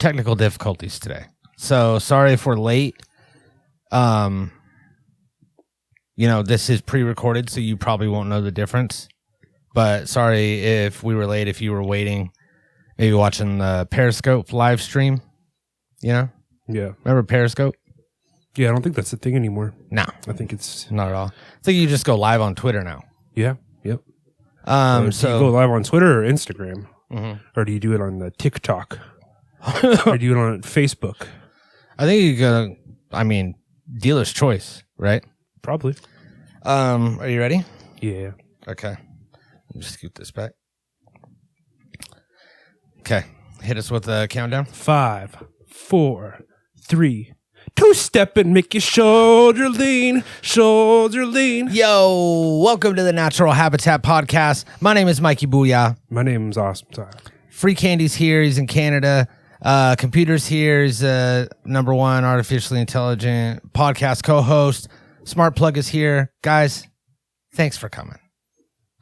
technical difficulties today. So sorry if we're late. This is pre-recorded, so you probably won't know the difference. But sorry if we were late, if you were waiting, maybe watching the Periscope live stream. Yeah. Remember Periscope? Yeah, I don't think that's a thing anymore. No. I think it's... Not at all. I think you just go live on Twitter now. Yeah, yep. So do you go live on Twitter or Instagram? Mm-hmm. Or do you do it on the TikTok? Or do you do it on Facebook? I think you go, dealer's choice, right? Probably. Are you ready? Yeah. Okay. Let me just scoot this back. Okay. Hit us with a countdown. 5, 4, 3, 2 step and make your shoulder lean, shoulder lean. Yo, welcome to the Natural Habitat Podcast. My name is Mikey Booyah. My name's Awesome Ty. Free Candy's here. He's in Canada. Computer's here. He's number one artificially intelligent podcast co-host. Smart Plug is here. Guys, thanks for coming.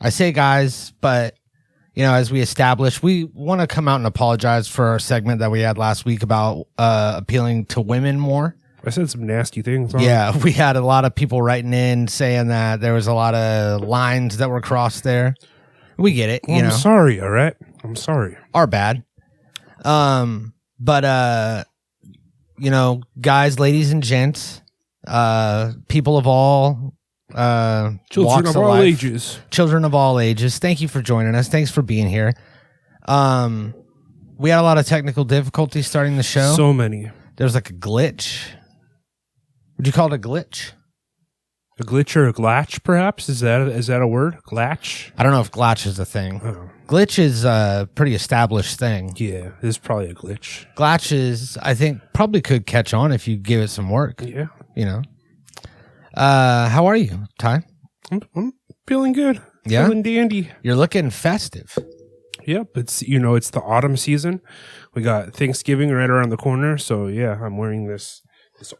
I say guys, but as we established, we want to come out and apologize for our segment that we had last week about appealing to women more. I said some nasty things. Yeah, we had a lot of people writing in saying that there was a lot of lines that were crossed there. We get it. Well, I'm sorry, all right? I'm sorry. Our bad. But guys, ladies and gents, people of all children of all ages. Children of all ages. Thank you for joining us. Thanks for being here. We had a lot of technical difficulties starting the show. So many. There's like a glitch. Would you call it a glitch? A glitch or a glatch, perhaps? Is that a word? Glatch? I don't know if glatch is a thing. Oh. Glitch is a pretty established thing. Yeah, it's probably a glitch. Glatch is, I think, probably could catch on if you give it some work. Yeah. How are you, Ty? I'm feeling good. Yeah? Feeling dandy. You're looking festive. Yep, it's the autumn season. We got Thanksgiving right around the corner, so yeah, I'm wearing this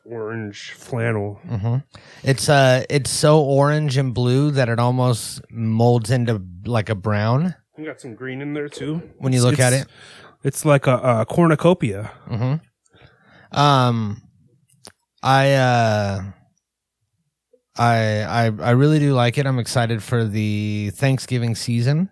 orange flannel. Mm-hmm. It's so orange and blue that it almost molds into like a brown. We got some green in there too. When you look at it, it's like a cornucopia. Mm-hmm. I really do like it. I'm excited for the Thanksgiving season.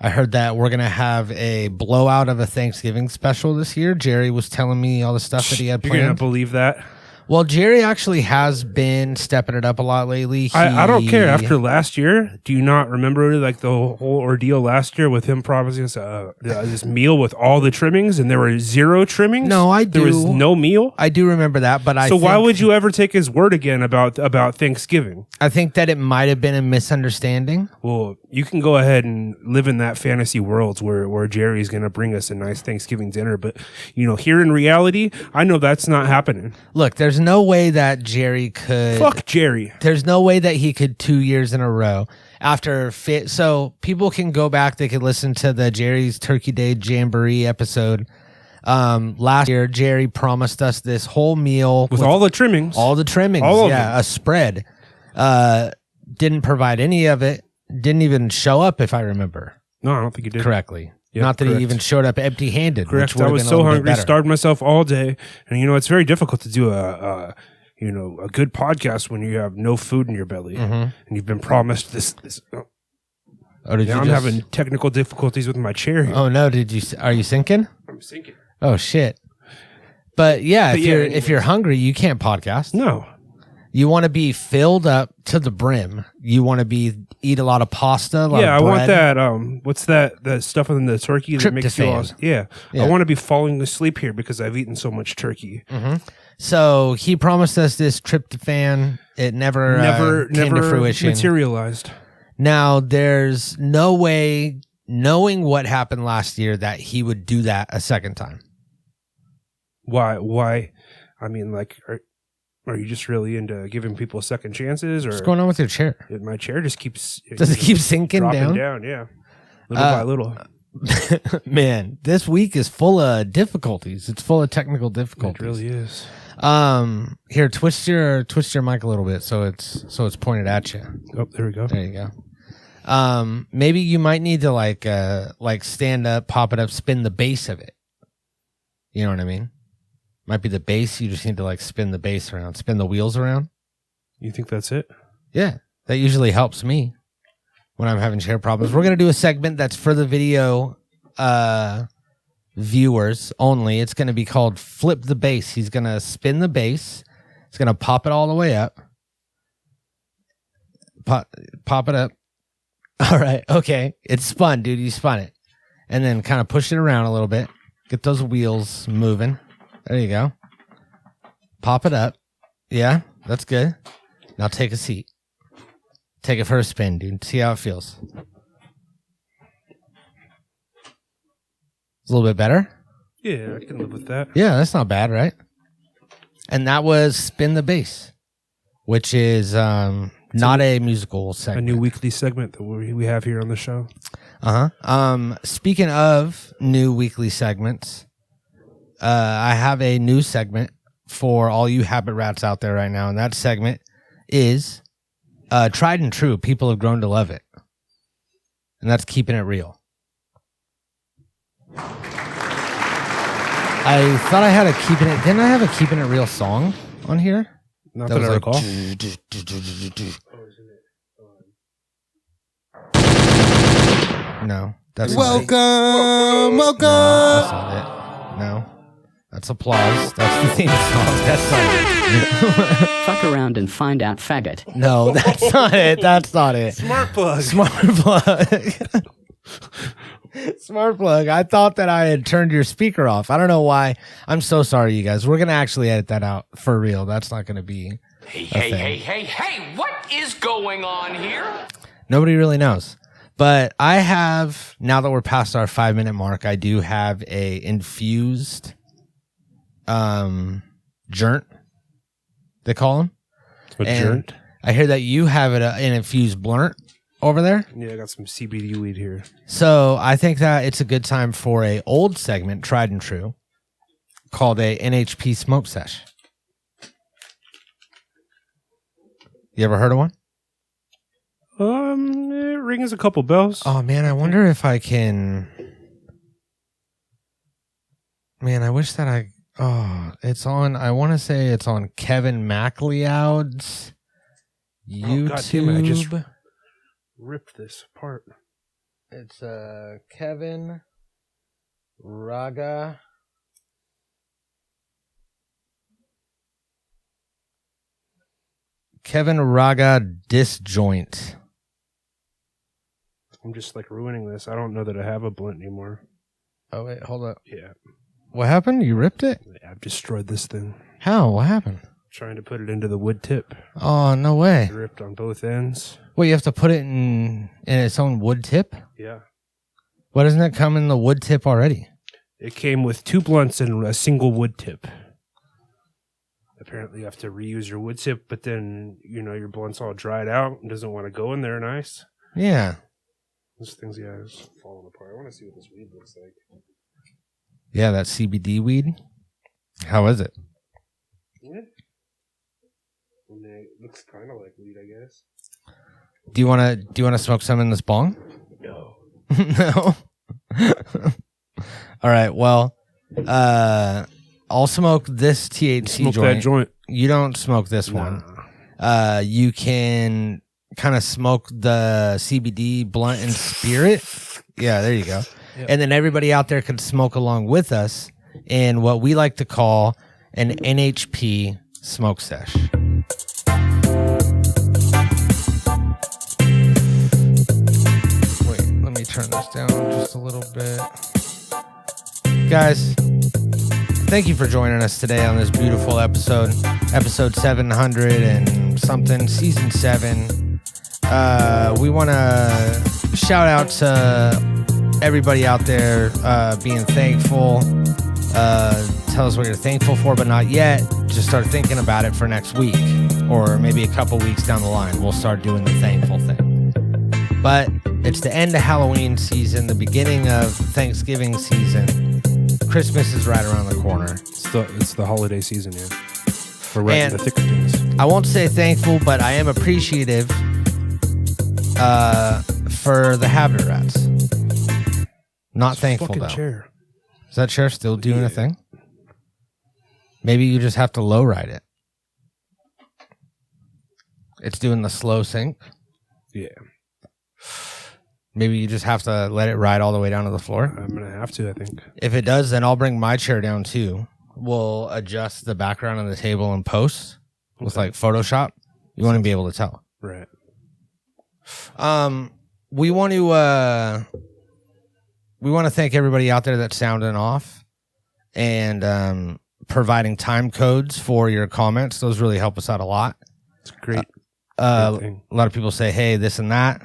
I heard that we're going to have a blowout of a Thanksgiving special this year. Jerry was telling me all the stuff that he had planned. You're going to believe that? Well, Jerry actually has been stepping it up a lot lately. I don't care. After last year, do you not remember the whole ordeal last year with him promising us this meal with all the trimmings, and there were 0 trimmings? No, I do. There was no meal? I do remember that, but why would you ever take his word again about Thanksgiving? I think that it might have been a misunderstanding. Well, you can go ahead and live in that fantasy world where Jerry's going to bring us a nice Thanksgiving dinner, but here in reality, I know that's not happening. Look, there's no way that Jerry could... Fuck Jerry. There's no way that he could 2 years in a row after fit. So people can go back. They could listen to the Jerry's Turkey Day Jamboree episode. Last year, Jerry promised us this whole meal with all the trimmings. All the trimmings. All of them. A spread. Didn't provide any of it. Didn't even show up, if I remember. No, I don't think he did. Correctly. Yep, not that correct. he even showed up empty-handed. Correct. I was so hungry, starved myself all day, and it's very difficult to do a good podcast when you have no food in your belly, and you've been promised this. I'm having technical difficulties with my chair here. Oh no! Are you sinking? I'm sinking. Oh shit! But if you're hungry, you can't podcast. No. You want to be filled up to the brim. You want to eat a lot of pasta. I want that. What's that stuff in the turkey that makes you all? Yeah. I want to be falling asleep here because I've eaten so much turkey. Mm-hmm. So he promised us this tryptophan. It never came to fruition. Materialized. Now there's no way, knowing what happened last year, that he would do that a second time. Why? I mean, are you just really into giving people second chances? Or what's going on with your chair? My chair just keeps... Does it keep sinking down? Yeah. Little by little. Man, this week is full of difficulties. It's full of technical difficulties. It really is. Here, twist your mic a little bit so it's pointed at you. Oh, there we go. There you go. Maybe you might need to like stand up, pop it up, spin the base of it. You know what I mean? Might be the base. You just need to like spin the base around, spin the wheels around. You think that's it? Yeah, that usually helps me when I'm having chair problems. We're going to do a segment that's for the video viewers only. It's going to be called Flip the Bass. He's going to spin the bass. He's going to pop it all the way up. Pop it up. All right. Okay. It's spun, dude. You spun it. And then kind of push it around a little bit. Get those wheels moving. There you go. Pop it up. Yeah, that's good. Now take a seat. Take it for a spin, dude. See how it feels. It's a little bit better. Yeah, I can live with that. Yeah, that's not bad, right? And that was Spin the Bass, which is not a musical segment. A new weekly segment that we have here on the show. Speaking of new weekly segments, I have a new segment for all you habit rats out there right now, and that segment is tried and true. People have grown to love it, and that's keeping it real. I thought I had a keeping it. Didn't I have a keeping it real song on here? Not that I recall. No, that's welcome. No, that's not it. No, that's applause. That's the theme song. That's not it. Fuck around and find out, faggot. No, that's not it. That's not it. Smart plug. Smart plug. Smart plug. I thought that I had turned your speaker off. I don't know why. I'm so sorry, you guys. We're going to actually edit that out for real. That's not going to be Hey, what is going on here? Nobody really knows. But I have, now that we're past our 5-minute mark, I do have a infused joint, they call them. A joint? I hear that you have it an infused blunt over there. Yeah, I got some CBD weed here. So I think that it's a good time for a old segment, tried and true, called a NHP smoke sesh. You ever heard of one? It rings a couple bells. Oh man, I wonder if I can. Man, I wish that it's on. I want to say it's on Kevin MacLeod's YouTube. Oh, God damn it, I just ripped this apart. It's Kevin Raga. Kevin Raga Disjoint. I'm just like ruining this. I don't know that I have a blunt anymore. Oh wait, hold up. Yeah. What happened? You ripped it? Yeah, I've destroyed this thing. How? What happened? Trying to put it into the wood tip. Oh, no way. Ripped on both ends. Wait, you have to put it in its own wood tip? Yeah. Why doesn't it come in the wood tip already? It came with 2 blunts and a single wood tip. Apparently you have to reuse your wood tip, but then, your blunt's all dried out and doesn't want to go in there nice. Yeah. This thing's, it's falling apart. I want to see what this weed looks like. Yeah, that CBD weed. How is it? Yeah. It looks kind of like weed, I guess. Do you want to smoke some in this bong? No. No. All right. Well, I'll smoke this THC Smoke that joint. You don't smoke this one. You can kind of smoke the CBD blunt and spirit. Yeah, there you go. Yep. And then everybody out there can smoke along with us in what we like to call an NHP smoke sesh. Wait, let me turn this down just a little bit. Guys, thank you for joining us today on this beautiful episode 700 and something, season 7. We want to shout out to everybody out there being thankful. Tell us what you're thankful for, but not yet. Just start thinking about it for next week, or maybe a couple weeks down the line. We'll start doing the thankful thing. But it's the end of Halloween season, the beginning of Thanksgiving season. Christmas is right around the corner. It's the holiday season, yeah. We're right in the thick of things. I won't say thankful, but I am appreciative for the habit rats. Not thankful, though. Chair. Is that chair still doing a thing? Maybe you just have to low ride it. It's doing the slow sink. Yeah. Maybe you just have to let it ride all the way down to the floor. I'm going to have to, I think. If it does, then I'll bring my chair down too. We'll adjust the background of the table in post with like Photoshop. You want to be able to tell. Right. We want to thank everybody out there that's sounding off and providing time codes for your comments. Those really help us out a lot. It's great. A lot of people say, hey, this and that,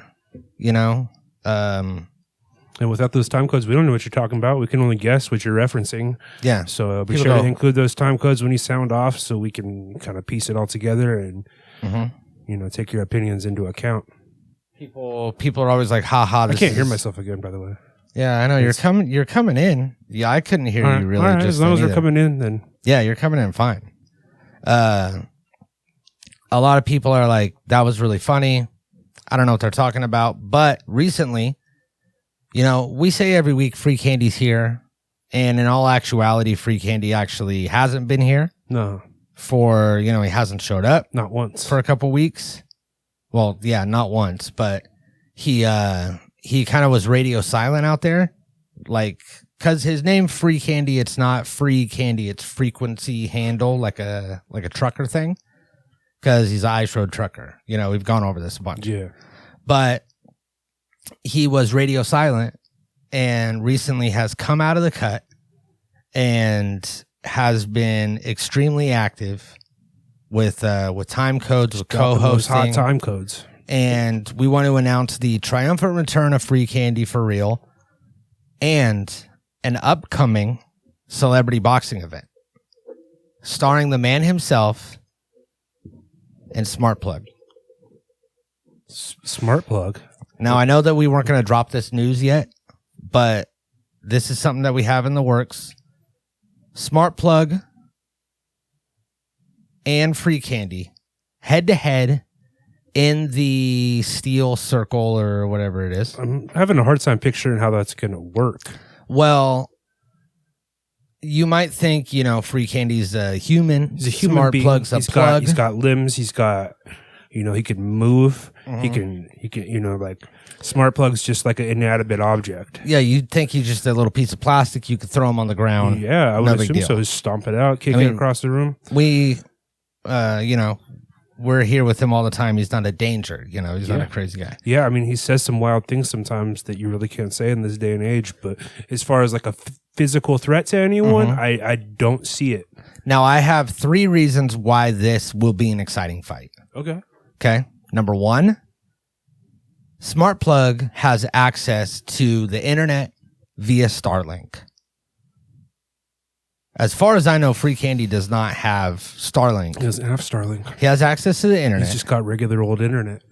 you know. And without those time codes, we don't know what you're talking about. We can only guess what you're referencing. Yeah. So be sure to include those time codes when you sound off so we can kind of piece it all together and, you know, take your opinions into account. People are always like, ha. I can't hear myself again, by the way. Yeah, I know. You're coming in. Yeah, I couldn't hear you really. Just as long as we're coming in, then. Yeah, you're coming in fine. A lot of people are like, that was really funny. I don't know what they're talking about. But recently, you know, we say every week free candy's here. And in all actuality, free candy actually hasn't been here. No. He hasn't showed up. Not once. For a couple weeks. Well, yeah, not once. But he kind of was radio silent out there. Like, because his name Free Candy, it's not free candy. It's frequency handle, like a trucker thing. Because he's an ice road trucker. You know, we've gone over this a bunch. Yeah. But he was radio silent and recently has come out of the cut and has been extremely active with time codes, with co-hosting. Hot time codes. And we want to announce the triumphant return of Free Candy for real and an upcoming celebrity boxing event starring the man himself and Smart Plug. Smart Plug. Now, I know that we weren't going to drop this news yet, but this is something that we have in the works. Smart Plug and Free Candy head to head in the steel circle or whatever it is. I'm having a hard time picturing how that's going to work. Well, you might think, you know, Free Candy's a human. He's a human Smart being. Plug's a plug. He's got limbs. He's got, you know, he can move. He can, you know, like Smart Plug's just like an inanimate object. Yeah, you'd think he's just a little piece of plastic. You could throw him on the ground. Yeah, I would assume so. Just stomp it out, kick it across the room. We, you know, we're here with him all the time. He's not a danger. You know, he's not a crazy guy. Yeah, I mean, he says some wild things sometimes that you really can't say in this day and age. But as far as like a physical threat to anyone, I don't see it. Now, I have 3 reasons why this will be an exciting fight. Okay. Number 1, Smart Plug has access to the internet via Starlink. As far as I know, Free Candy does not have Starlink. He doesn't have Starlink. He has access to the internet. He's just got regular old internet.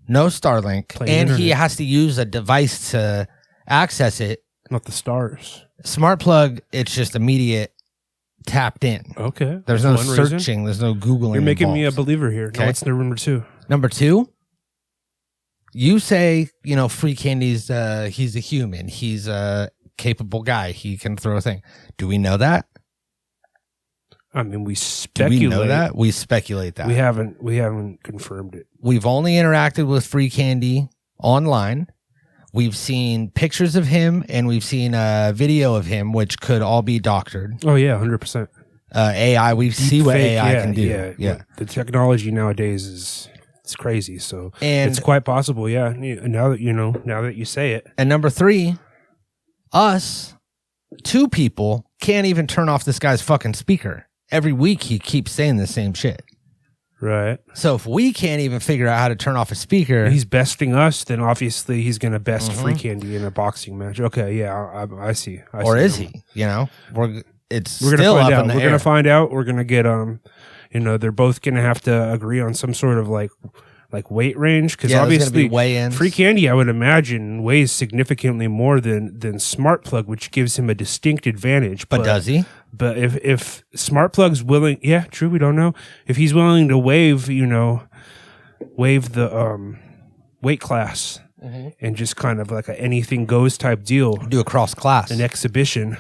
No Starlink. And he has to use a device to access it. Not the stars. Smart Plug, it's just immediate tapped in. Okay. There's no searching. Reason. There's no Googling. You're making me a involved. believer here. Okay. Now what's number 2? Number 2, you say, you know, Free Candy's, he's a human. He's a capable guy. He can throw a thing. Do we know that? I mean, we speculate. Do we know that? We speculate that. We haven't confirmed it. We've only interacted with Free Candy online. We've seen pictures of him and we've seen a video of him, which could all be doctored. Oh yeah, 100%. AI, we see what AI can do. Yeah. The technology nowadays it's crazy. So it's quite possible. Yeah. Now that you say it. And number 3, us 2 people can't even turn off this guy's fucking speaker. Every week he keeps saying the same shit. Right. So if we can't even figure out how to turn off a speaker, and he's besting us, then obviously he's going to best Free Candy in a boxing match. Okay, yeah, I see. Or is he? You know, we're going to find out. We're going to find out. We're going to get you know, they're both going to have to agree on some sort of like weight range because obviously Free Candy, I would imagine, weighs significantly more than Smart Plug, which gives him a distinct advantage. But does he? But if Smart Plug's willing, yeah, true, we don't know. If he's willing to waive the weight class and just kind of like a anything goes type deal, do a cross class, an exhibition,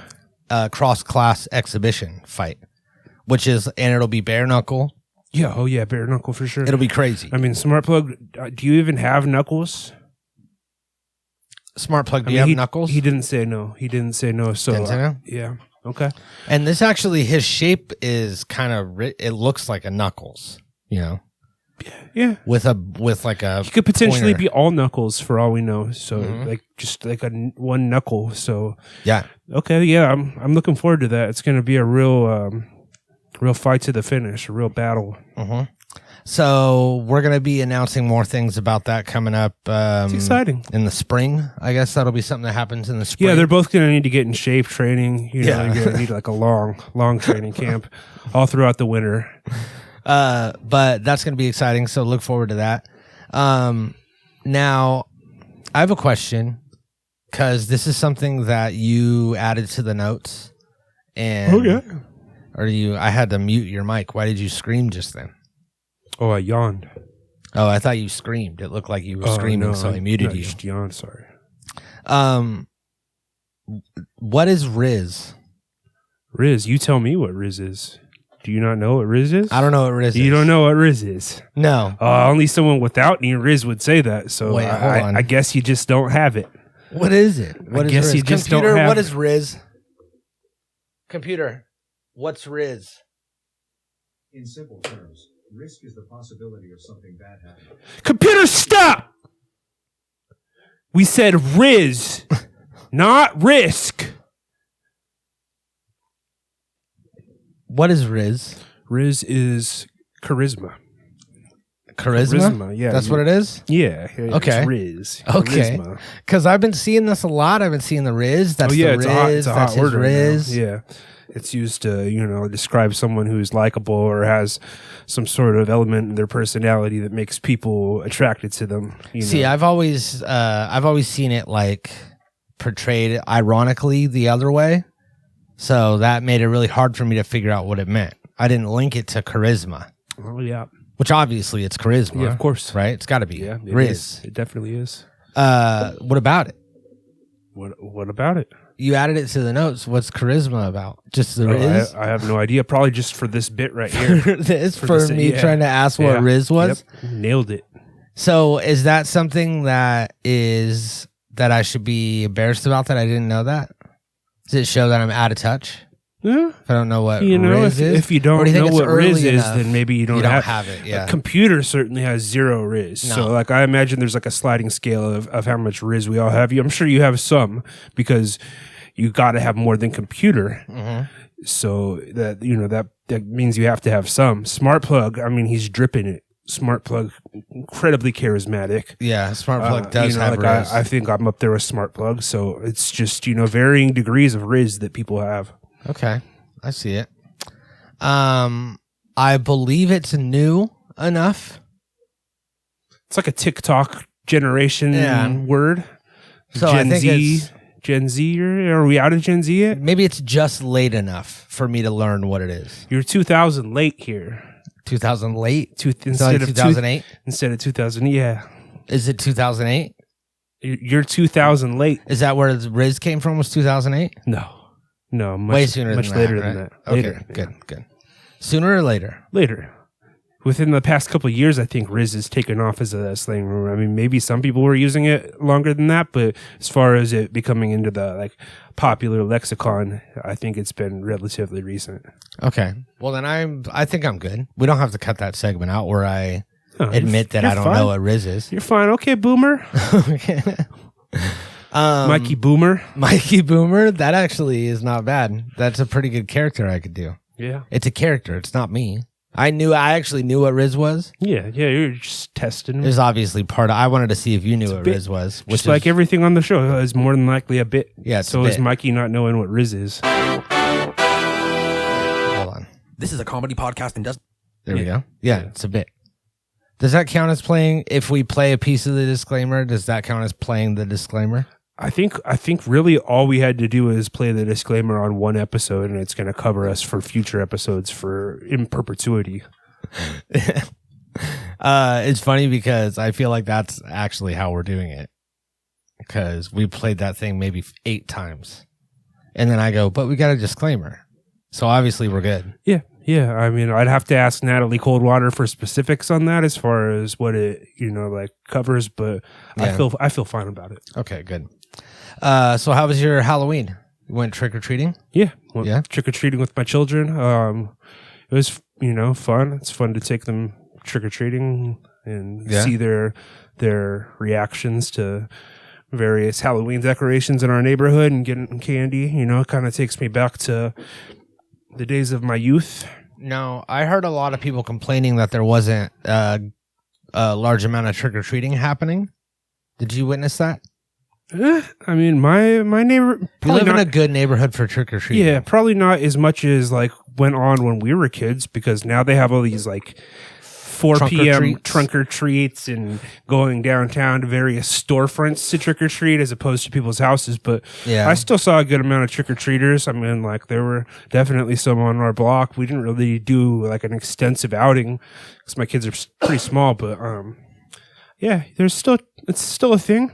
cross class exhibition fight. and it'll be bare knuckle. Yeah. Oh yeah, bare knuckle for sure. It'll be crazy. I mean, Smart Plug. Do you even have knuckles? Smart Plug, do you have knuckles? He didn't say no. So Didn't say no? yeah. Okay. And this actually, his shape is kind of. It looks like a knuckles. You know. Yeah. With like a. He could potentially pointer. be all knuckles for all we know. So like just like one knuckle. So yeah. Okay. Yeah. I'm looking forward to that. It's going to be a real fight to the finish. A real battle. So we're going to be announcing more things about that coming up. It's exciting. In the spring. I guess that'll be something that happens in the spring. Yeah, they're both going to need to get in shape training. You know, they're going to need like a long training camp all throughout the winter. But that's going to be exciting. So look forward to that. Now, I have a question because this is something that you added to the notes. And I had to mute your mic. Why did you scream just then? Oh, I yawned. Oh, I thought you screamed. It looked like you were screaming, so I muted you. Just yawned, sorry. What is Riz? Riz, you tell me what Riz is. Do you not know what Riz is? I don't know what Riz is. You don't know what Riz is? No. Only someone without any Riz would say that. So wait, hold on. I guess you just don't have it. What is it? I guess Riz? you just Computer, don't have what it. is Riz? Computer, what's Riz? In simple terms, risk is the possibility of something bad happening. Computer, stop! We said Riz, not risk. What is Riz? Riz is charisma. Charisma? Yeah. That's what it is? Yeah. Okay. It's Riz. Okay. Charisma. Because I've been seeing this a lot. I've been seeing the Riz. That's the Riz. It's a hot That's his word right Riz. now. Yeah. It's used to, describe someone who's likable or has some sort of element in their personality that makes people attracted to them. See, I've always seen it like portrayed ironically the other way. So that made it really hard for me to figure out what it meant. I didn't link it to charisma. Oh, yeah. Which obviously it's charisma. Yeah, of course. Right? It's got to be. Yeah, Riz. It definitely is. What about it? What about it? You added it to the notes. What's charisma about? Just the Riz? I have no idea. Probably just for this bit right here. for me trying to ask what Riz was? Yep. Nailed it. So is that something that I should be embarrassed about that I didn't know that? Does it show that I'm out of touch? Yeah. If I don't know what Riz is? If you don't know what Riz is, then maybe you don't have it. Yeah. A computer certainly has zero Riz. No. So like I imagine there's like a sliding scale of how much Riz we all have. I'm sure you have some because you got to have more than computer. Mm-hmm. So that that means you have to have some. Smart Plug, I mean, he's dripping it. Smart Plug, incredibly charismatic. Yeah, Smart Plug does have Riz. I think I'm up there with Smart Plug. So it's just varying degrees of Riz that people have. Okay, I see it. I believe it's new enough. It's like a TikTok generation word. So Gen I think Z. Gen Z, are we out of Gen Z yet? Maybe it's just late enough for me to learn what it is. You're 2000 late here. 2000 late? Instead of 2008? Instead of 2000, yeah. Is it 2008? You're 2000 late. Is that where Riz came from, was 2008? No, way sooner much than later that, than right? that. Okay, Later, good. Sooner or later? Later. Within the past couple of years, I think Riz has taken off as a slang word. I mean, maybe some people were using it longer than that, but as far as it becoming into the popular lexicon, I think it's been relatively recent. Okay. Well, then I think I'm good. We don't have to cut that segment out where I admit that I don't know what Riz is. You're fine. Okay, Boomer. Okay. Mikey Boomer. Mikey Boomer. That actually is not bad. That's a pretty good character I could do. Yeah. It's a character. It's not me. I actually knew what Riz was. Yeah, you're just testing. It was obviously I wanted to see if you knew what Riz was. Which just like everything on the show is more than likely a bit. Yeah, so is Mikey not knowing what Riz is. Hold on. This is a comedy podcast and does... There we go. Yeah, it's a bit. Does that count as playing? If we play a piece of the disclaimer, does that count as playing the disclaimer? I think really all we had to do is play the disclaimer on one episode, and it's going to cover us for future episodes in perpetuity. It's funny because I feel like that's actually how we're doing it. Because we played that thing maybe 8 times. And then I go, but we got a disclaimer. So obviously we're good. Yeah. Yeah, I mean, I'd have to ask Natalie Coldwater for specifics on that as far as what it, like covers, but Yeah. I feel fine about it. Okay, good. So how was your Halloween? You went trick-or-treating? Yeah. Yeah. Trick-or-treating with my children. It was, fun. It's fun to take them trick-or-treating and see their reactions to various Halloween decorations in our neighborhood and getting candy. It kind of takes me back to the days of my youth. No, I heard a lot of people complaining that there wasn't a large amount of trick-or-treating happening. Did you witness that? I mean, my neighbor... You live in a good neighborhood for trick-or-treating. Yeah, probably not as much as like went on when we were kids, because now they have all these like 4 p.m. trunk-or-treats and going downtown to various storefronts to trick-or-treat as opposed to people's houses. But I still saw a good amount of trick-or-treaters. I mean, like there were definitely some on our block. We didn't really do like an extensive outing because my kids are pretty small. But yeah, it's still a thing.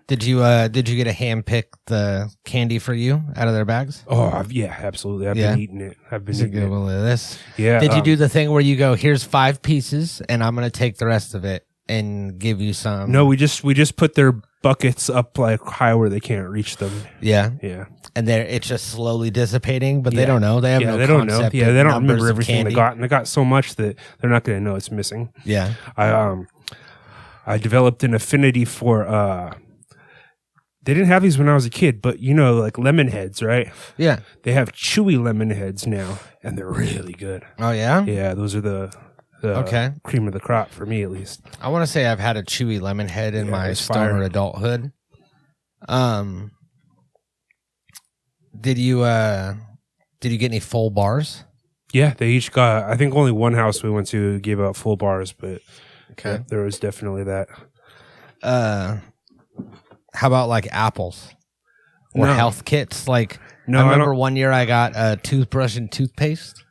Did you get to handpick the candy for you out of their bags? Oh yeah, absolutely. I've been eating it. I've been eating it. This. Yeah. Did you do the thing where you go, here's 5 pieces, and I'm gonna take the rest of it and give you some? No, we just put their buckets up like high where they can't reach them. Yeah. Yeah. And it's just slowly dissipating, but they don't know. They have no they don't know. concept. Yeah, they don't remember of everything candy. they got, and they got so much that they're not going to know it's missing. Yeah. I developed an affinity for they didn't have these when I was a kid, but like lemon heads, right? Yeah. They have chewy lemon heads now, and they're really good. Oh yeah? Yeah, those are the okay. cream of the crop for me, at least. I want to say I've had a chewy lemon head in my stoner adulthood. Did you get any full bars? Yeah, they each got. I think only one house we went to gave out full bars, but okay, yeah, there was definitely that. How about like apples or health kits? Like, no, I remember one year I got a toothbrush and toothpaste.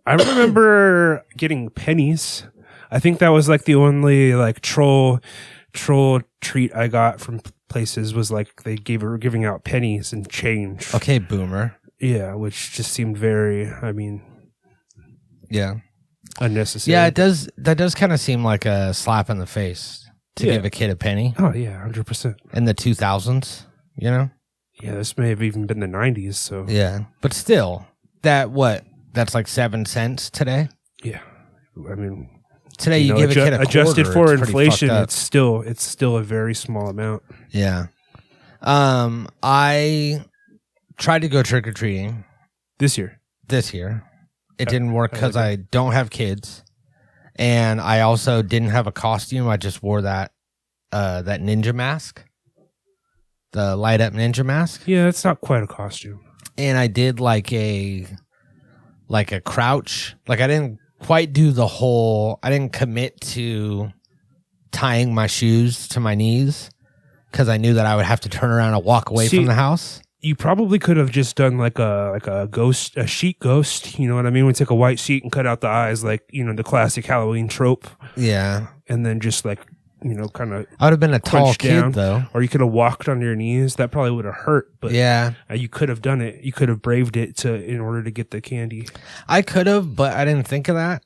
I remember getting pennies. I think that was like the only like troll treat I got from places was like they were giving out pennies and change. Okay, boomer. Yeah, which just seemed very, unnecessary. Yeah, it does. That does kind of seem like a slap in the face to give a kid a penny. Oh yeah, 100%. In the 2000s, Yeah, this may have even been the 90s. So yeah, but still, that's like 7 cents today. Yeah, I mean, today you give a kid a adjusted quarter, for inflation, it's still a very small amount. Yeah. I tried to go trick or treating this year. It didn't work because I don't have kids, and I also didn't have a costume. I just wore that ninja mask, the light up ninja mask. Yeah, it's not quite a costume. And I did like a crouch. Like I didn't quite do the whole. I didn't commit to tying my shoes to my knees because I knew that I would have to turn around and walk away from the house. You probably could have just done like a sheet ghost. You know what I mean? We take a white sheet and cut out the eyes, like the classic Halloween trope. Yeah, and then just like kind of. I would have been a tall kid though, or you could have walked on your knees. That probably would have hurt. But yeah, you could have done it. You could have braved it in order to get the candy. I could have, but I didn't think of that.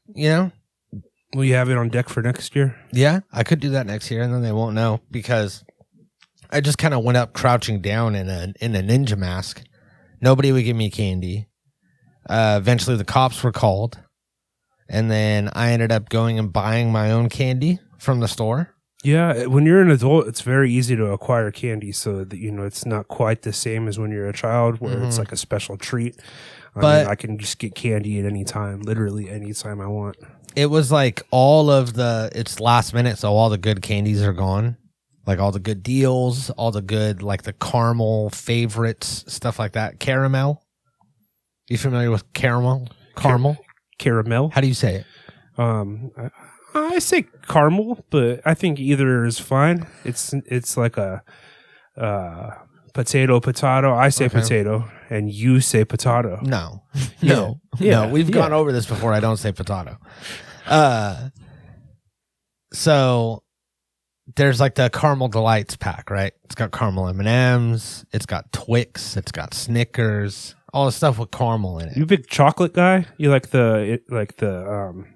Will you have it on deck for next year? Yeah, I could do that next year, and then they won't know because I just kind of went up crouching down in a ninja mask. Nobody would give me candy. Eventually, the cops were called, and then I ended up going and buying my own candy from the store. Yeah, when you're an adult, it's very easy to acquire candy, so that it's not quite the same as when you're a child, where it's like a special treat. But I can just get candy at any time, literally any time I want. It was like it's last minute, so all the good candies are gone. Like all the good deals, all the good, like the caramel favorites, stuff like that. Caramel. You familiar with caramel? Caramel? Caramel? How do you say it? I say caramel, but I think either is fine. It's like a potato. I say potato, and you say potato. No. No. No, we've gone over this before. I don't say potato. So there's like the Caramel Delights pack, right? It's got caramel M&Ms. It's got Twix. It's got Snickers. all the stuff with caramel in it. You a big chocolate guy? You like the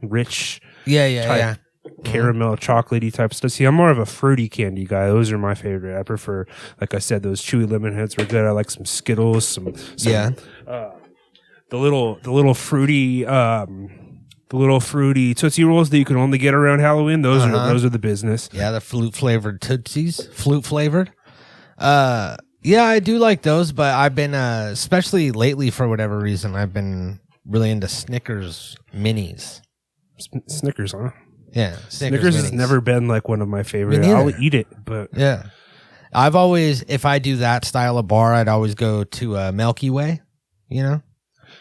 rich Yeah. caramel chocolatey type stuff? See, I'm more of a fruity candy guy. Those are my favorite. I prefer, like I said, those chewy lemon heads were good. I like some Skittles, some Yeah. The little fruity Tootsie Rolls that you can only get around Halloween. Those are the business. Yeah, the flute flavored Tootsies, flute flavored. Yeah, I do like those, but I've been especially lately for whatever reason, I've been really into Snickers minis. Snickers, huh? Yeah, Snickers has never been like one of my favorite. I'll eat it, but yeah, I've always, if I do that style of bar, I'd always go to Milky Way. You know.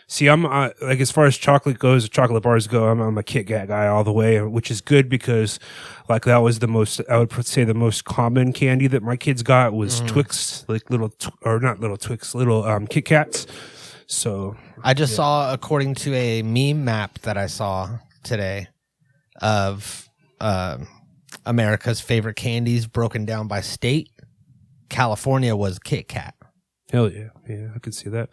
See, I'm like, as far as chocolate bars go, I'm a Kit Kat guy all the way, which is good because like that was the most, I would say the most common candy that my kids got was Twix, like little Kit Kats. So I just saw, according to a meme map that I saw today of America's favorite candies broken down by state, California was Kit Kat. Hell yeah. Yeah, I could see that.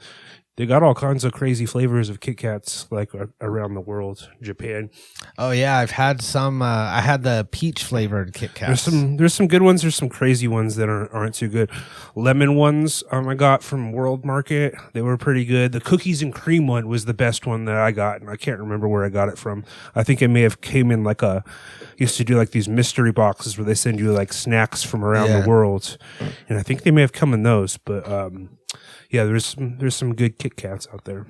They got all kinds of crazy flavors of Kit Kats like around the world. Japan. Oh yeah, I've had some. I had the peach flavored Kit Kats. There's some good ones. There's some crazy ones that aren't too good. Lemon ones I got from World Market. They were pretty good. The cookies and cream one was the best one that I got, and I can't remember where I got it from. I think it may have came in like used to do like these mystery boxes where they send you like snacks from around the world, and I think they may have come in those, but. Yeah, there's some good Kit Kats out there.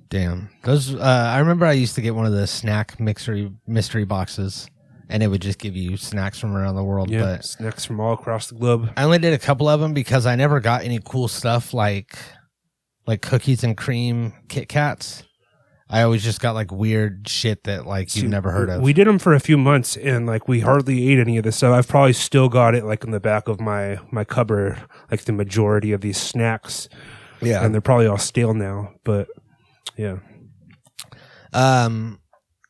Damn, those. I remember I used to get one of the snack mystery boxes, and it would just give you snacks from around the world. Yeah, but snacks from all across the globe. I only did a couple of them because I never got any cool stuff like cookies and cream Kit Kats. I always just got like weird shit that like you've never heard of. We did them for a few months and like we hardly ate any of this stuff. I've probably still got it like in the back of my cupboard, like the majority of these snacks. Yeah. And they're probably all stale now, but yeah.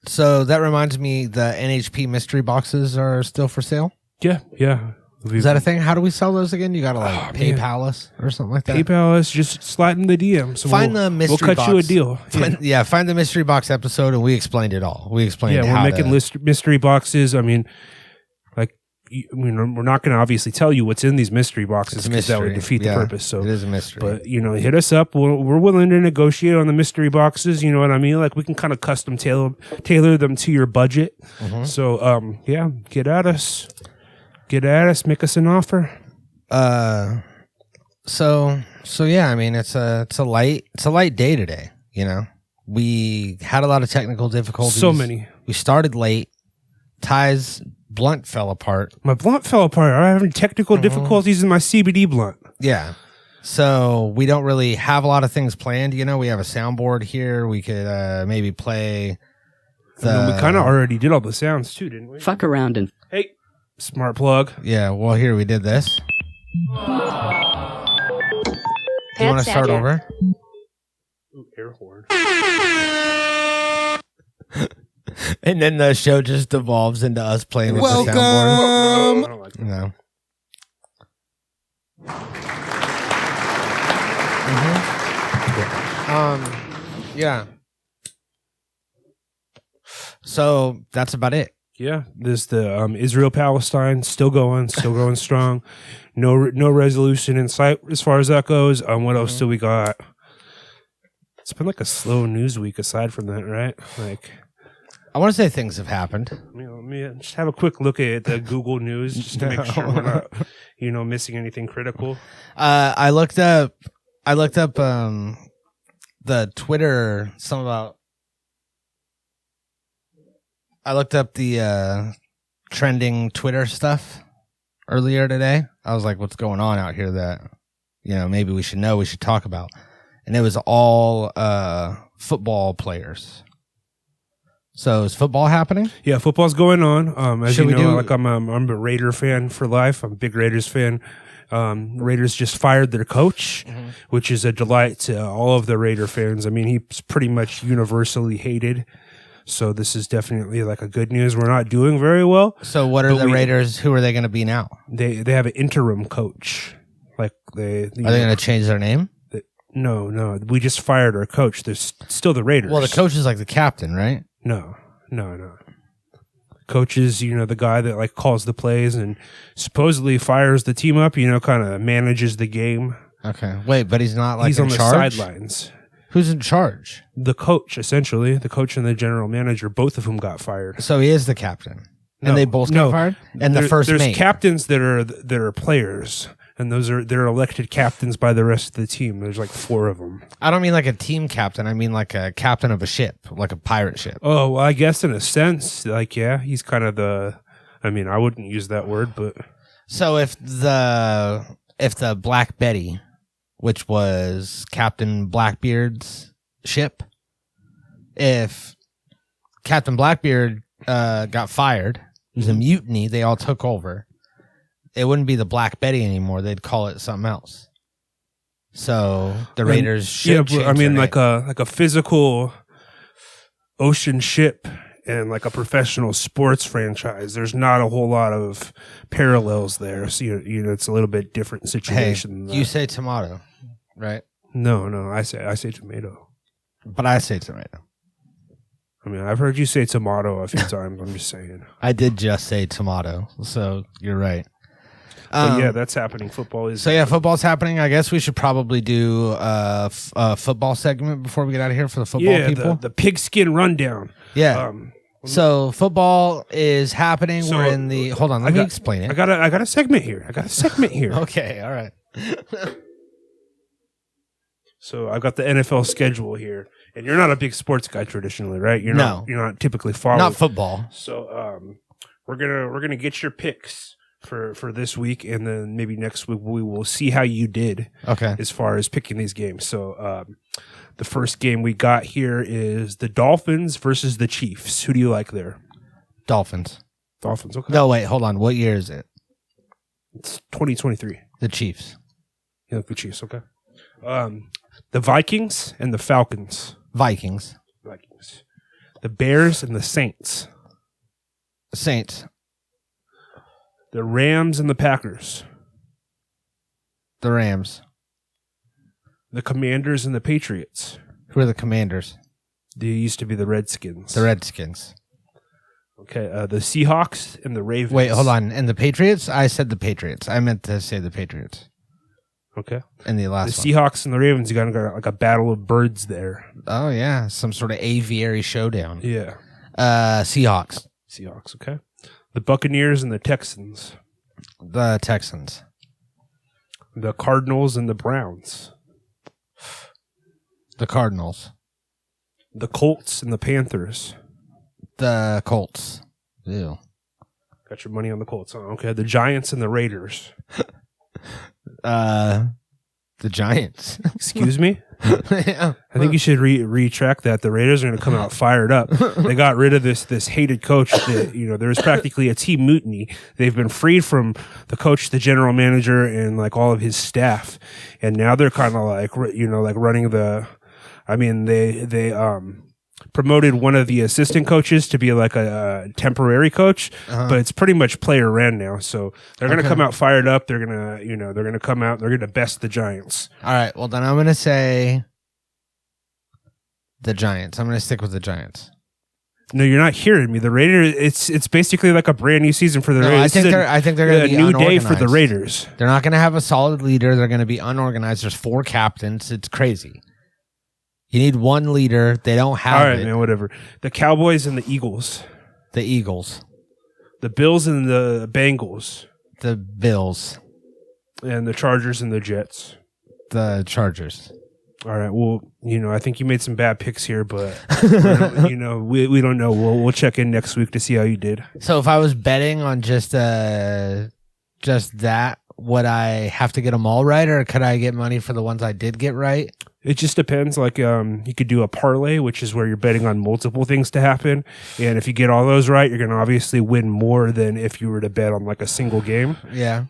So that reminds me, the NHP mystery boxes are still for sale? Yeah, yeah. Is that a thing? How do we sell those again? You got to PayPal us or something like that? PayPal us, just slide in the DM. So find the mystery box. We'll cut you a deal. Find the mystery box episode and we explained it all. We explained we're making mystery boxes. I mean, we're not going to obviously tell you what's in these mystery boxes because that would defeat the purpose. So it is a mystery. But hit us up. We're willing to negotiate on the mystery boxes. You know what I mean? Like we can kind of custom tailor them to your budget. Mm-hmm. So get at us. Make us an offer. So yeah. I mean, it's a light day today. You know, we had a lot of technical difficulties. So many. We started late. Ty's blunt fell apart. My blunt fell apart. I'm having technical difficulties in my CBD blunt. Yeah. So we don't really have a lot of things planned. You know, we have a soundboard here. We could maybe play. We kind of already did all the sounds too, didn't we? Fuck around and. Hey, smart plug. Yeah. Well, here we did this. Do you want to start over? Ooh, air horn. And then the show just devolves into us playing with the soundboard. No, I don't like that. No. Yeah. So that's about it. Yeah, there's the Israel-Palestine still going strong. No resolution in sight as far as that goes. What else do we got? It's been like a slow news week aside from that, right? Like. I want to say things have happened. Let me just have a quick look at the Google News just to make sure we're not, missing anything critical. I looked up the Twitter. I looked up the trending Twitter stuff earlier today. I was like, "What's going on out here that maybe we should know? We should talk about." And it was all football players. So is football happening? Yeah, football's going on. As you know, I'm a Raider fan for life. I'm a big Raiders fan. Raiders just fired their coach, which is a delight to all of the Raider fans. I mean, he's pretty much universally hated. So this is definitely like a good news. We're not doing very well. So what are the Raiders? Who are they going to be now? They have an interim coach. Like are they going to change their name? No. We just fired our coach. There's still the Raiders. Well, the coach is like the captain, right? No. Coach is, the guy that like calls the plays and supposedly fires the team up, kind of manages the game. Okay. Wait, but he's not like He's in on the charge? sidelines. Who's in charge? The coach, essentially. The coach and the general manager, both of whom got fired. So he is the captain. No, And they both got fired? And the first there's mate. captains that are players, and they're elected captains by the rest of the team. There's like 4 of them. I don't mean like a team captain. I mean like a captain of a ship, like a pirate ship. Oh, well, I guess in a sense, like, yeah, he's kind of I wouldn't use that word, but. So if the Black Betty, which was Captain Blackbeard's ship, if Captain Blackbeard got fired, it was a mutiny, they all took over, it wouldn't be the Black Betty anymore. They'd call it something else. So the Raiders should change their name. like a physical ocean ship and like a professional sports franchise. There's not a whole lot of parallels there. So it's a little bit different situation. Hey, than that. you say tomato, right? No, I say tomato. But I say tomato. I've heard you say tomato a few times. I'm just saying. I did just say tomato, so you're right. But yeah, that's happening. Football is. So yeah, football's happening. I guess we should probably do a football segment before we get out of here for the football people. The pigskin rundown. Yeah. So football is happening. So, We're in the. Hold on, let me explain it. I got a segment here. Okay, all right. So I got the NFL schedule here, and you're not a big sports guy traditionally, right? You're not typically following. Not football. So we're gonna get your picks for this week, and then maybe next week we will see how you did. Okay. As far as picking these games, so the first game we got here is the Dolphins versus the Chiefs. Who do you like there? Dolphins. Dolphins. Okay. No, wait, hold on. What year is it? It's 2023. The Chiefs. You like the Chiefs? Okay. The Vikings and the Falcons. Vikings. The Bears and the Saints. Saints. The Rams and the Packers. The Rams. The Commanders and the Patriots. Who are the Commanders? They used to be the Redskins. The Redskins. Okay. The Seahawks and the Ravens. Wait, hold on. And the Patriots? I said the Patriots. I meant to say the Patriots. Okay. In the last The Seahawks and the Ravens, you got like a battle of birds there. Oh, yeah. Some sort of aviary showdown. Yeah. Seahawks. Seahawks, okay. The Buccaneers and the Texans. The Texans. The Cardinals and the Browns. The Cardinals. The Colts and the Panthers. The Colts. Ew. Got your money on the Colts, huh? Okay. The Giants and the Raiders. The Giants. Excuse me? Yeah. I think you should retract that. The Raiders are going to come out fired up. They got rid of this hated coach that, there was practically a team mutiny. They've been freed from the coach, the general manager, and like all of his staff. And now they're kind of like, like running they promoted one of the assistant coaches to be like a temporary coach, but it's pretty much player ran now. So they're going to come out fired up. They're going to come out. They're going to best the Giants. All right. Well, then I'm going to say the Giants. I'm going to stick with the Giants. No, you're not hearing me. The Raiders. It's basically like a brand new season for the Raiders. I think they're going to be a new day unorganized. for the Raiders. They're not going to have a solid leader. They're going to be unorganized. There's 4 captains. It's crazy. You need one leader. They don't have All right, it. man, whatever. The Cowboys and the Eagles. The Eagles. The Bills and the Bengals. The Bills. And the Chargers and the Jets. The Chargers. All right. Well, I think you made some bad picks here, but we don't know. We'll check in next week to see how you did. So if I was betting on just that, would I have to get them all right, or could I get money for the ones I did get right? It just depends. Like, you could do a parlay, which is where you're betting on multiple things to happen. And if you get all those right, you're going to obviously win more than if you were to bet on like a single game. Yeah.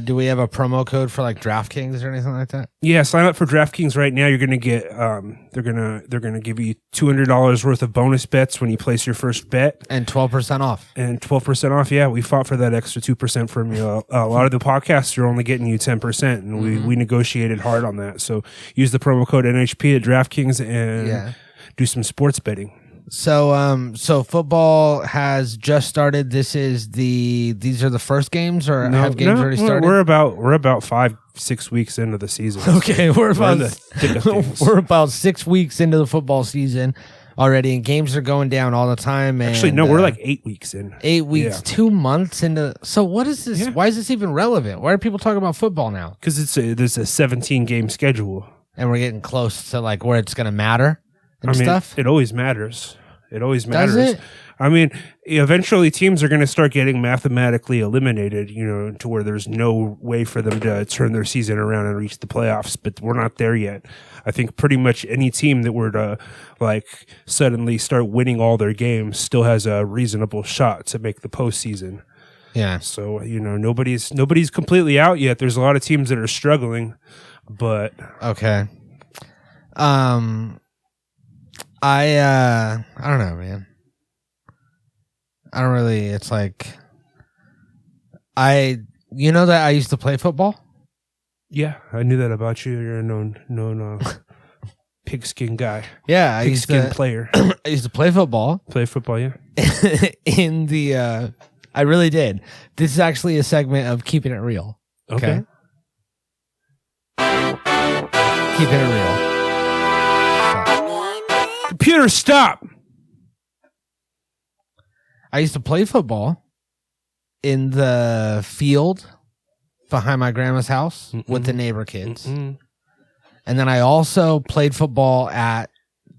Do we have a promo code for like DraftKings or anything like that? Yeah, sign up for DraftKings right now. You're gonna get they're gonna give you $200 worth of bonus bets when you place your first bet, And 12% off. and 12% off. Yeah, we fought for that extra 2% from you. A lot of the podcasts are only getting you 10%, and we negotiated hard on that. So use the promo code NHP at DraftKings and do some sports betting. So football has just started. These are the first games, or have games already started? We're about 5-6 weeks into the season. Okay, we're in the thick of things. we're about 6 weeks into the football season already, and games are going down all the time. And, Actually, no, we're like 8 weeks in. 8 weeks, 2 months into. So what is this? Yeah. Why is this even relevant? Why are people talking about football now? Because there's a 17 game schedule. And we're getting close to like where it's going to matter and stuff. It always matters. It always matters. Does it? I mean, eventually teams are going to start getting mathematically eliminated, to where there's no way for them to turn their season around and reach the playoffs, but we're not there yet. I think pretty much any team that were to like suddenly start winning all their games still has a reasonable shot to make the postseason. Yeah. So, nobody's completely out yet. There's a lot of teams that are struggling, but Okay. I don't know, man. I don't really. It's like you know that I used to play football. yeah, I knew that about you. You're a known pigskin guy. Yeah, I used Pigskin to player. I used to play football. Play football, yeah. In the I really did. This is actually a segment of keeping it real. Okay. Keeping it real. Computer, stop. I used to play football in the field behind my grandma's house with the neighbor kids. Mm-mm. And then I also played football at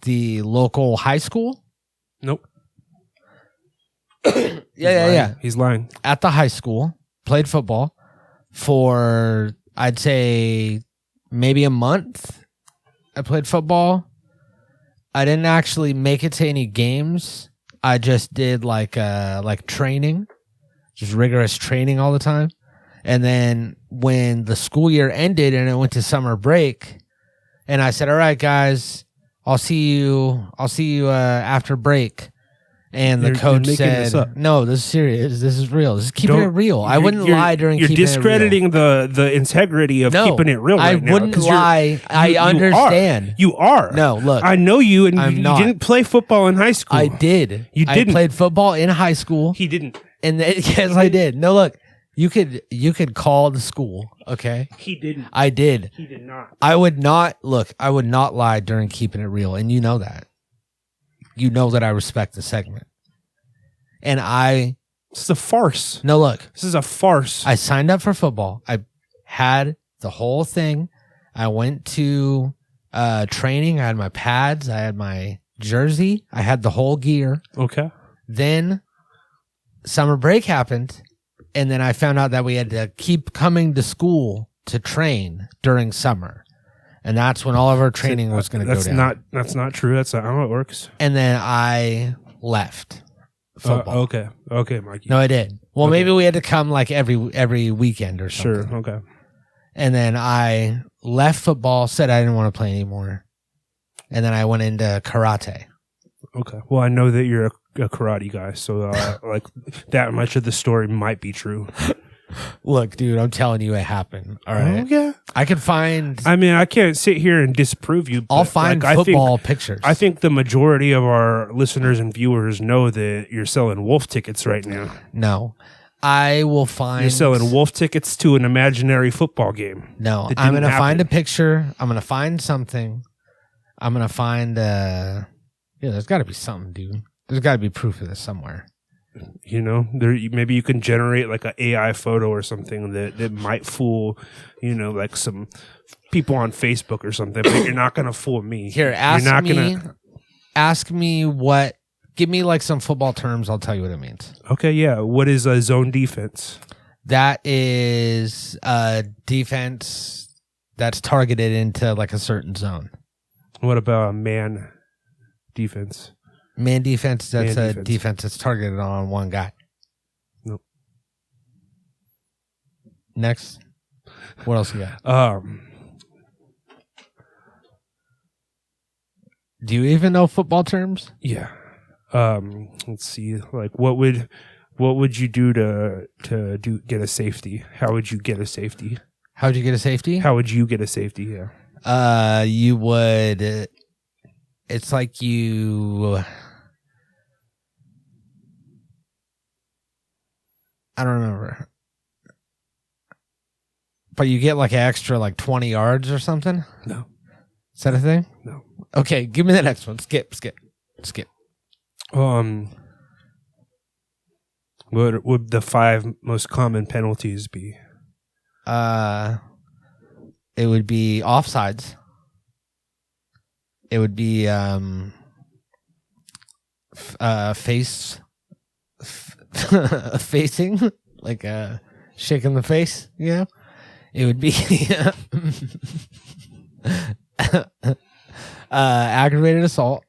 the local high school. Nope. Yeah. He's lying. At the high school, played football for, I'd say, maybe a month. I played football. I didn't actually make it to any games. I just did like training, just rigorous training all the time. And then when the school year ended and it went to summer break, and I said, "All right, guys, I'll see you after break." And the coach said, "No, this is serious. This is real. This is keeping it real. I wouldn't lie during keeping it real." You're discrediting the integrity of keeping it real right now. I wouldn't lie. I understand. You are. No, look. I know you, and I'm you not. didn't play football in high school. I did. You didn't. I played football in high school. He didn't. And yes, I did. No, look. You could call the school, okay? He didn't. I did. He did not. I would not lie during keeping it real, and you know that. You know that I respect the segment. And this is a farce. No, look. This is a farce. I signed up for football. I had the whole thing. I went to training. I had my pads. I had my jersey. I had the whole gear. Okay. Then summer break happened, and then I found out that we had to keep coming to school to train during summer. And that's when all of our training was going to go down. That's not true. That's not how it works. And then I left football. Okay, Mikey. No, I did. Well, maybe we had to come like every weekend or something. Sure. Okay. And then I left football, said I didn't want to play anymore. And then I went into karate. Okay. Well, I know that you're a karate guy, so like that much of the story might be true. Look, dude, I'm telling you it happened. All right. Oh, yeah. I can find... I mean, I can't sit here and disprove you. But I'll find football pictures. I think the majority of our listeners and viewers know that you're selling wolf tickets right now. No. I will find... You're selling wolf tickets to an imaginary football game. No. I'm going to find a picture. I'm going to find something. I'm going to find... Yeah, there's got to be something, dude. There's got to be proof of this somewhere. Maybe you can generate like an AI photo or something that might fool, like some people on Facebook or something. But you're not gonna fool me. Here, ask me what. Give me like some football terms. I'll tell you what it means. Okay, yeah. What is a zone defense? That is a defense that's targeted into like a certain zone. What about a man defense? Man defense, that's a defense that's targeted on one guy. Nope. Next. What else you got? Do you even know football terms? Yeah. Let's see. Like, what would you do to get a safety? How would you get a safety? How'd you get a safety? How would you get a safety? Yeah. You would. It's like you. I don't remember. But you get like an extra like 20 yards or something? No. Is that a thing? No. Okay, give me the next one. Skip. What would the 5 most common penalties be? It would be offsides. It would be facing, like shaking the face, you know? It would be aggravated assault.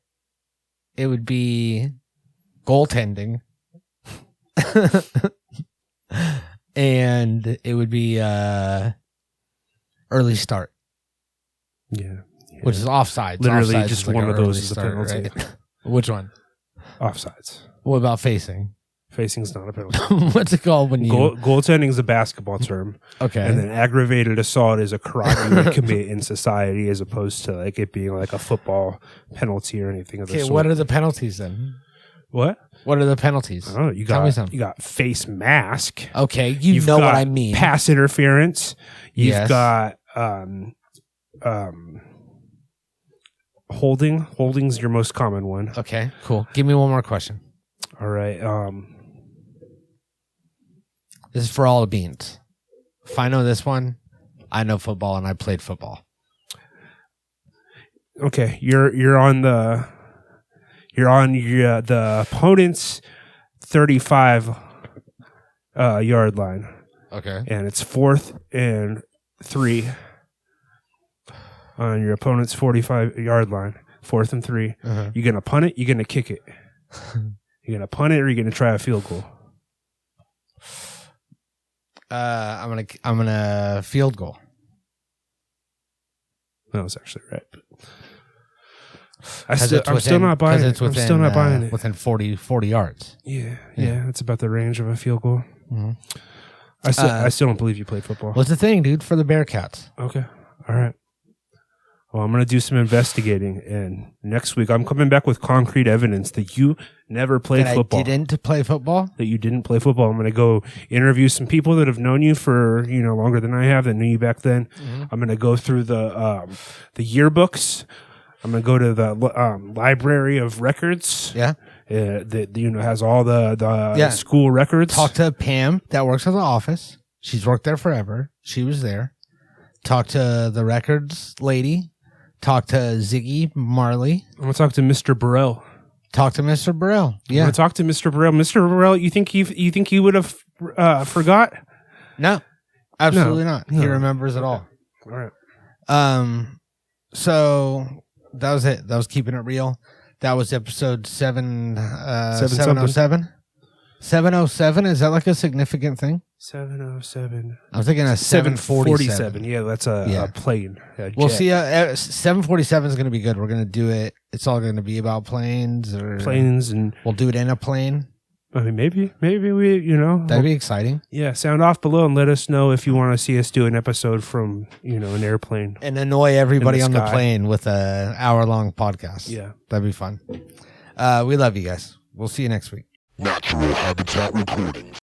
It would be goaltending. And it would be early start. Yeah. Which is offsides. Literally Offsides just is like one an of those early is a start, penalty. right? Which one? Offsides. What about facing? Facing's not a penalty. What's it called when you... Goaltending is a basketball term. Okay. And then aggravated assault is a crime you would commit in society as opposed to like it being like a football penalty or anything of the sort. What are the penalties then? What? What are the penalties? I don't know. You Tell me something. You got face mask. Okay, You've know got what I mean. Pass interference. You've Yes. got holding. Holding's your most common one. Okay, cool. Give me one more question. All right. This is for all the beans. If I know this one, I know football and I played football. Okay, you're on the opponent's 35 yard line. Okay. And it's 4th and 3 on your opponent's 45 yard line. 4th and 3. Uh-huh. You gonna punt it? You gonna kick it? You gonna punt it or you gonna try a field goal? I'm gonna field goal. That was actually right. I'm still not buying it. I'm still not buying it. Within 40 yards. Yeah, that's about the range of a field goal. Mm-hmm. I still don't believe you played football. What's the thing, dude, for the Bearcats? Okay. All right. Well, I'm going to do some investigating, and next week I'm coming back with concrete evidence that you never played football. I didn't play football? That you didn't play football. I'm going to go interview some people that have known you for, longer than I have, that knew you back then. Mm-hmm. I'm going to go through the yearbooks. I'm going to go to the library of records. Yeah. That has all the school records. Talk to Pam that works at the office. She's worked there forever. She was there. Talk to the records lady. Talk to Ziggy Marley. I'm going to talk to Mr. Burrell. Talk to Mr. Burrell. Yeah. I'm going to talk to Mr. Burrell. Mr. Burrell, you think he would have forgot? No. Absolutely No. not. He remembers it all. All right. So that was it. That was Keeping It Real. That was episode 707. 707, is that like a significant thing? 707. I was thinking a 747. Yeah, that's a plane. We'll see. 747 is going to be good. We're going to do it. It's all going to be about planes, and we'll do it in a plane. I mean, maybe we, that'd be exciting. Yeah, sound off below and let us know if you want to see us do an episode from an airplane and annoy everybody on the plane with an hour-long podcast. Yeah, that'd be fun. We love you guys. We'll see you next week. Natural Habitat Recordings.